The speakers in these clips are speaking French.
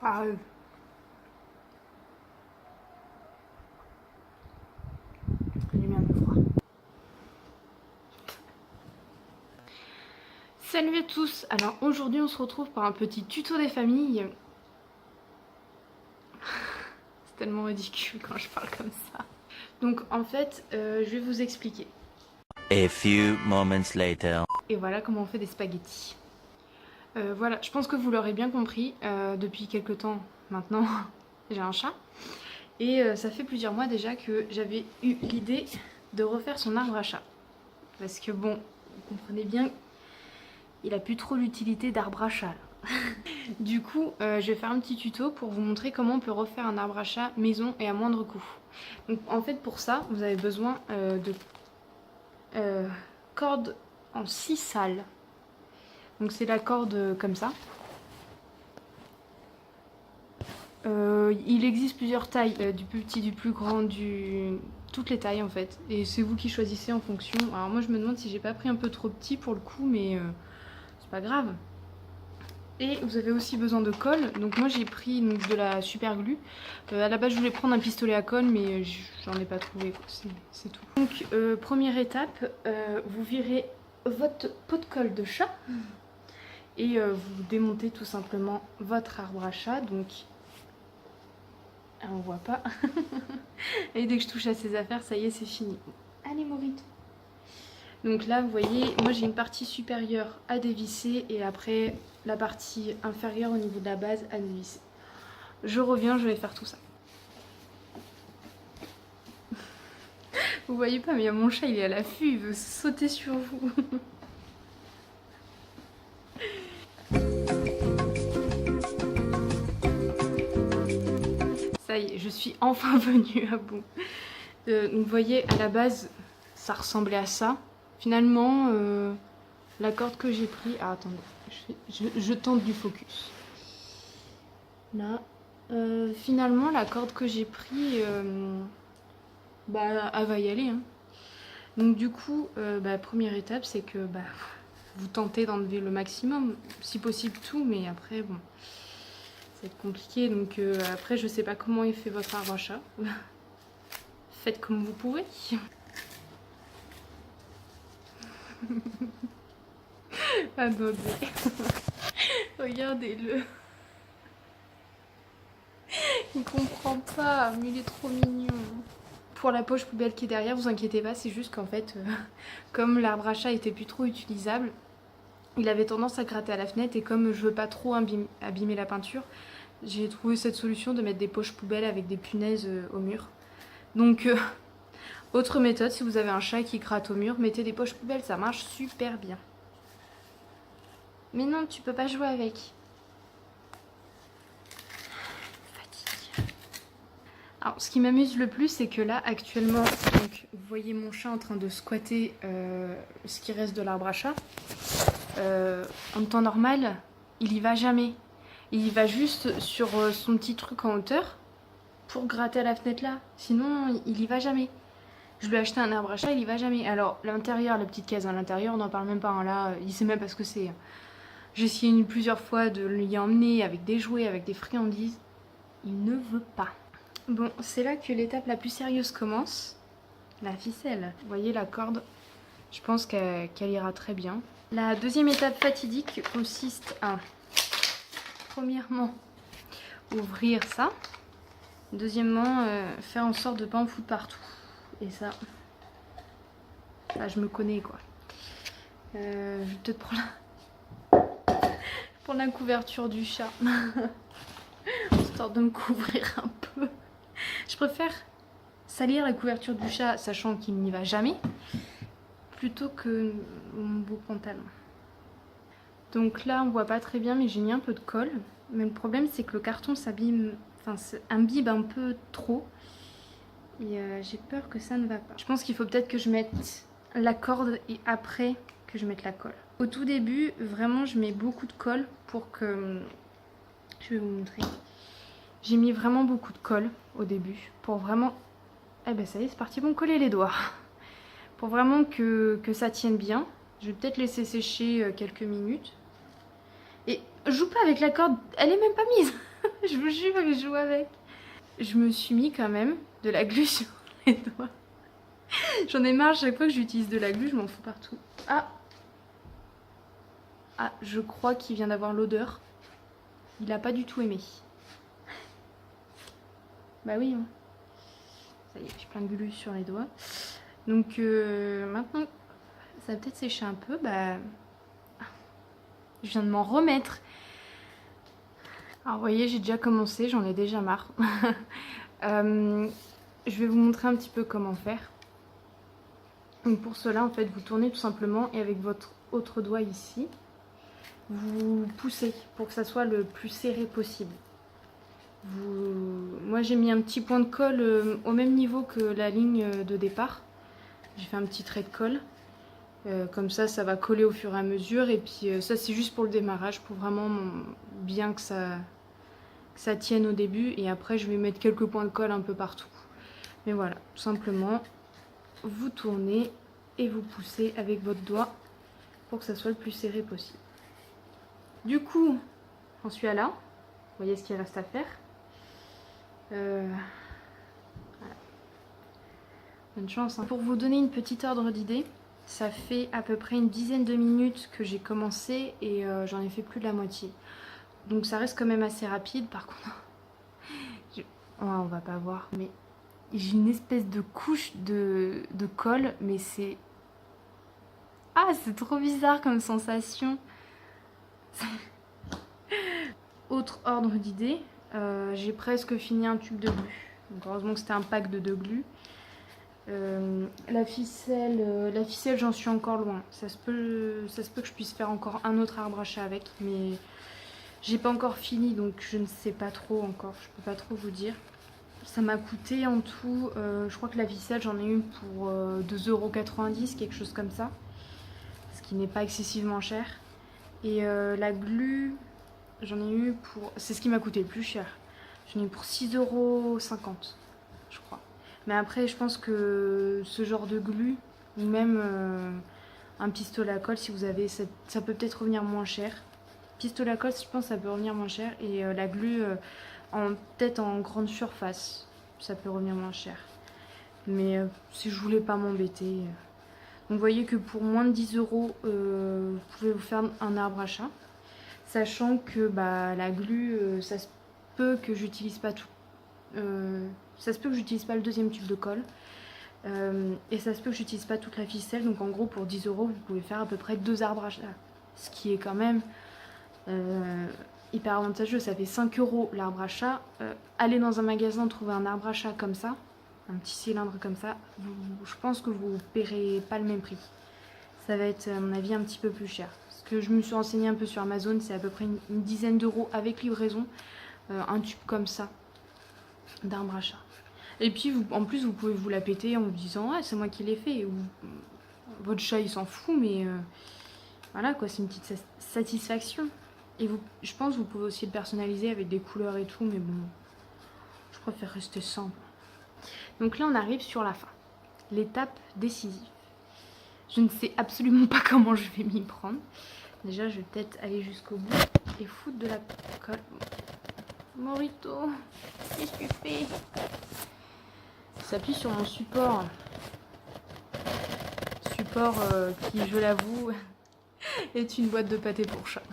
Ah, j'ai mis un peu froid. Salut à tous. Alors aujourd'hui on se retrouve pour un petit tuto des familles. C'est tellement ridicule quand je parle comme ça. Donc en fait je vais vous expliquer. A few moments later. Et voilà comment on fait des spaghettis. Voilà, je pense que vous l'aurez bien compris, depuis quelques temps maintenant, j'ai un chat. Et ça fait plusieurs mois déjà que j'avais eu l'idée de refaire son arbre à chat. Parce que bon, vous comprenez bien, il a plus trop l'utilité d'arbre à chat. Du coup, je vais faire un petit tuto pour vous montrer comment on peut refaire un arbre à chat maison et à moindre coût. Donc en fait pour ça, vous avez besoin de cordes en 6 salles. Donc c'est la corde comme ça. Il existe plusieurs tailles, du plus petit, du plus grand, toutes les tailles en fait. Et c'est vous qui choisissez en fonction. Alors moi je me demande si j'ai pas pris un peu trop petit pour le coup, mais c'est pas grave. Et vous avez aussi besoin de colle. Donc moi j'ai pris de la super glue. À la base je voulais prendre un pistolet à colle, mais j'en ai pas trouvé, c'est tout. Donc première étape, vous virez votre pot de colle de chat. Et vous démontez tout simplement votre arbre à chat. Donc on voit pas. Et dès que je touche à ces affaires, ça y est, c'est fini. Allez, Morito. Donc là, vous voyez, moi j'ai une partie supérieure à dévisser et après la partie inférieure au niveau de la base à dévisser. Je reviens, je vais faire tout ça. Vous voyez pas, mais il y a mon chat, il est à l'affût, il veut sauter sur vous. Ça y est, je suis enfin venue à bout. Donc vous voyez, à la base, ça ressemblait à ça. Finalement, la corde que j'ai pris... Ah, attendez, je tente du focus. Là. Finalement, la corde que j'ai pris, bah, elle va y aller. Hein. Donc du coup, première étape, c'est que vous tentez d'enlever le maximum, si possible tout, mais après, bon, ça va être compliqué. Donc après, je sais pas comment il fait votre arbre à chat. Faites comme vous pouvez. Attendez. Regardez-le. Il comprend pas, mais il est trop mignon. Pour la poche poubelle qui est derrière, vous inquiétez pas, c'est juste qu'en fait, comme l'arbre à chat était plus trop utilisable, il avait tendance à gratter à la fenêtre et comme je veux pas trop abîmer la peinture, j'ai trouvé cette solution de mettre des poches poubelles avec des punaises au mur. Donc, autre méthode, si vous avez un chat qui gratte au mur, mettez des poches poubelles, ça marche super bien. Mais non, tu peux pas jouer avec. Alors, ce qui m'amuse le plus, c'est que là, actuellement, donc, vous voyez mon chat en train de squatter ce qui reste de l'arbre à chat. En temps normal, il y va jamais. Il y va juste sur son petit truc en hauteur pour gratter à la fenêtre là. Sinon, il y va jamais. Je lui ai acheté un arbre à chat, il y va jamais. Alors, l'intérieur, la petite case à l'intérieur, on n'en parle même pas. Hein, là, il sait même pas ce que c'est. J'ai essayé plusieurs fois de l'y emmener avec des jouets, avec des friandises. Il ne veut pas. Bon, c'est là que l'étape la plus sérieuse commence. La ficelle. Vous voyez la corde, je pense qu'elle ira très bien. La deuxième étape fatidique consiste à, premièrement, ouvrir ça. Deuxièmement, faire en sorte de ne pas en foutre partout. Et ça, je me connais quoi. Je vais peut-être prendre la couverture du chat. Histoire de me couvrir un peu. Je préfère salir la couverture du chat, sachant qu'il n'y va jamais, plutôt que mon beau pantalon. Donc là, on voit pas très bien, mais j'ai mis un peu de colle. Mais le problème, c'est que le carton s'abîme, enfin, imbibe un peu trop. Et j'ai peur que ça ne va pas. Je pense qu'il faut peut-être que je mette la corde et après que je mette la colle. Au tout début, vraiment, je mets beaucoup de colle pour que... Je vais vous montrer. J'ai mis vraiment beaucoup de colle au début pour vraiment... Eh ben ça y est, c'est parti, bon, coller les doigts. Pour vraiment que ça tienne bien. Je vais peut-être laisser sécher quelques minutes. Et je joue pas avec la corde, elle est même pas mise. Je vous jure que je joue avec. Je me suis mis quand même de la glu sur les doigts. J'en ai marre, chaque fois que j'utilise de la glu, je m'en fous partout. Ah, je crois qu'il vient d'avoir l'odeur. Il a pas du tout aimé. Bah oui. Hein. Ça y est, j'ai plein de glu sur les doigts. Donc maintenant, ça va peut-être sécher un peu. Bah, je viens de m'en remettre. Alors vous voyez, j'ai déjà commencé, j'en ai déjà marre. Je vais vous montrer un petit peu comment faire. Donc pour cela, en fait, vous tournez tout simplement et avec votre autre doigt ici, vous poussez pour que ça soit le plus serré possible. Moi j'ai mis un petit point de colle au même niveau que la ligne de départ. J'ai fait un petit trait de colle. Comme ça va coller au fur et à mesure. Et puis ça c'est juste pour le démarrage, pour vraiment bien que ça tienne au début. Et après je vais mettre quelques points de colle un peu partout. Mais voilà, tout simplement, vous tournez et vous poussez avec votre doigt pour que ça soit le plus serré possible. Du coup, j'en suis à là. Vous voyez ce qu'il reste à faire. Voilà. Bonne chance. Hein. Pour vous donner une petite ordre d'idée, ça fait à peu près une dizaine de minutes que j'ai commencé et j'en ai fait plus de la moitié. Donc ça reste quand même assez rapide. Par contre, on va pas voir, mais j'ai une espèce de couche de colle, mais c'est... Ah, c'est trop bizarre comme sensation. Autre ordre d'idée, j'ai presque fini un tube de glu. Donc heureusement que c'était un pack de 2 glu. La ficelle j'en suis encore loin. Ça se peut que je puisse faire encore un autre arbre à chat avec, mais j'ai pas encore fini donc je ne sais pas trop encore. Je peux pas trop vous dire. Ça m'a coûté en tout, je crois que la ficelle j'en ai une pour 2,90 €, quelque chose comme ça. Ce qui n'est pas excessivement cher. Et la glu, j'en ai eu pour... C'est ce qui m'a coûté le plus cher. J'en ai eu pour 6,50 €, je crois. Mais après, je pense que ce genre de glu, ou même un pistolet à colle, si vous avez, ça peut peut-être revenir moins cher. Pistolet à colle, je pense que ça peut revenir moins cher. Et la glu, peut-être en grande surface, ça peut revenir moins cher. Mais si je voulais pas m'embêter... Donc vous voyez que pour moins de 10 €, vous pouvez vous faire un arbre à chat. Sachant que bah, la glu, ça se peut que j'utilise pas tout. Ça se peut que j'utilise pas le deuxième tube de colle. Et ça se peut que j'utilise pas toute la ficelle. Donc en gros pour 10 €, vous pouvez faire à peu près 2 arbres à chat. Ce qui est quand même hyper avantageux. Ça fait 5 € l'arbre à chat. Aller dans un magasin, trouver un arbre à chat comme ça, un petit cylindre comme ça, je pense que vous ne paierez pas le même prix. Ça va être à mon avis un petit peu plus cher. Parce que je me suis renseignée un peu sur Amazon, c'est à peu près une dizaine d'euros avec livraison. Un tube comme ça d'arbre à chat. Et puis en plus vous pouvez vous la péter en vous disant ah c'est moi qui l'ai fait. Ou votre chat il s'en fout mais voilà quoi, c'est une petite satisfaction. Et je pense que vous pouvez aussi le personnaliser avec des couleurs et tout, mais bon, je préfère rester simple. Donc là on arrive sur la fin, l'étape décisive. Je ne sais absolument pas comment je vais m'y prendre. Déjà je vais peut-être aller jusqu'au bout et foutre de la colle. Morito, qu'est-ce que tu fais? Ça s'appuie sur mon support. Support qui, je l'avoue, est une boîte de pâté pour chat.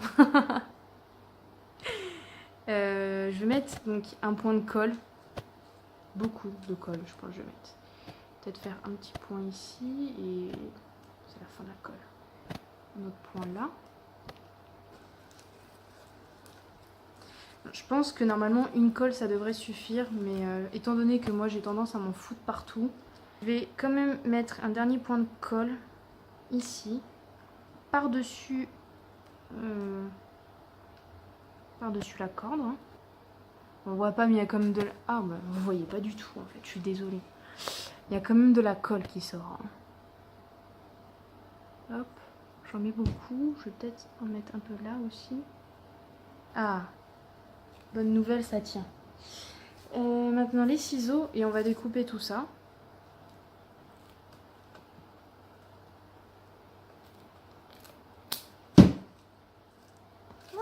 Je vais mettre donc un point de colle. Beaucoup de colle, je pense que je vais mettre. Peut-être faire un petit point ici et c'est la fin de la colle. Un autre point là. Je pense que normalement une colle ça devrait suffire, mais étant donné que moi j'ai tendance à m'en foutre partout, je vais quand même mettre un dernier point de colle ici, par-dessus la corde. Hein. On voit pas mais il y a quand même de la... Ah bah vous voyez pas du tout en fait, je suis désolée. Il y a quand même de la colle qui sort. Hein. Hop, j'en mets beaucoup, je vais peut-être en mettre un peu là aussi. Ah, bonne nouvelle, ça tient. Maintenant les ciseaux et on va découper tout ça.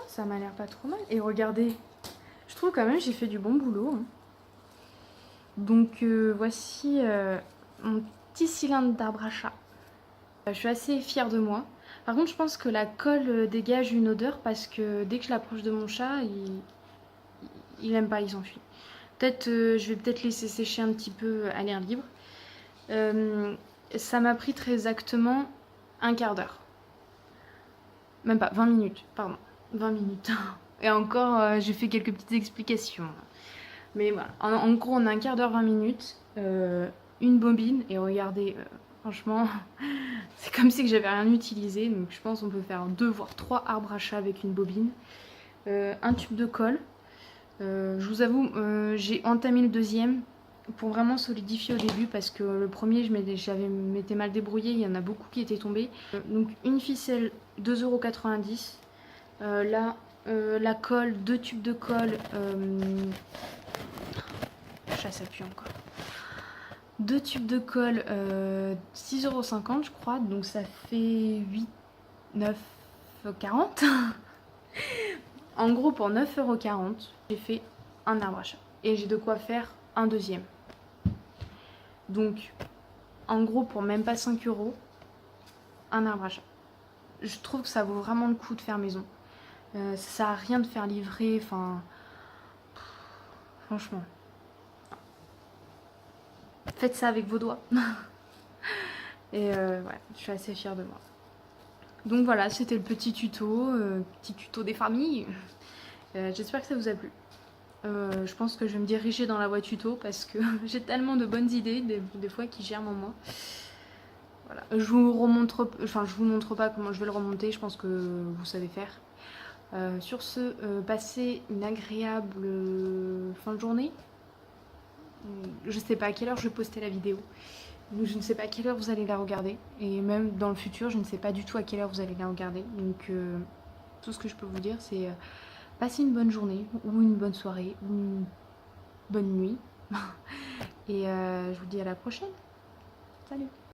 Ça m'a l'air pas trop mal. Et regardez, je trouve quand même j'ai fait du bon boulot, hein. Donc voici mon petit cylindre d'arbre à chat. Je suis assez fière de moi. Par contre, je pense que la colle dégage une odeur parce que dès que je l'approche de mon chat, il aime pas, il s'enfuit. Peut-être, je vais peut-être laisser sécher un petit peu à l'air libre. Ça m'a pris très exactement un quart d'heure. Même pas, 20 minutes, pardon. 20 minutes. Et encore, j'ai fait quelques petites explications. Mais voilà, en gros, on a un quart d'heure, 20 minutes. Une bobine, et regardez, franchement, c'est comme si j'avais rien utilisé. Donc je pense qu'on peut faire 2 voire 3 arbres à chat avec une bobine. Un tube de colle. Je vous avoue, j'ai entamé le deuxième pour vraiment solidifier au début parce que le premier, je m'étais mal débrouillée, il y en a beaucoup qui étaient tombés. Donc une ficelle, 2,90 €. Là, la colle, 2 tubes de colle. Ça s'appuie encore. 2 tubes de colle, 6,50 € je crois, donc ça fait 8, 9, 40. En gros, pour 9,40 €, j'ai fait un arbre à chat. Et j'ai de quoi faire un deuxième. Donc, en gros, pour même pas 5 €, un arbre à chat. Je trouve que ça vaut vraiment le coup de faire maison. Ça sert à rien de faire livrer, enfin... Franchement. Faites ça avec vos doigts. Et ouais, je suis assez fière de moi. Donc voilà, c'était le petit tuto des familles. J'espère que ça vous a plu. Je pense que je vais me diriger dans la voie tuto parce que j'ai tellement de bonnes idées des fois qui germent en moi. Voilà. Je vous montre pas comment je vais le remonter, je pense que vous savez faire. Sur ce, passez une agréable fin de journée. Je sais pas à quelle heure je vais poster la vidéo. Je ne sais pas à quelle heure vous allez la regarder. Et même dans le futur, je ne sais pas du tout à quelle heure vous allez la regarder. Donc tout ce que je peux vous dire, c'est passez une bonne journée, ou une bonne soirée, ou une bonne nuit. Et je vous dis à la prochaine. Salut!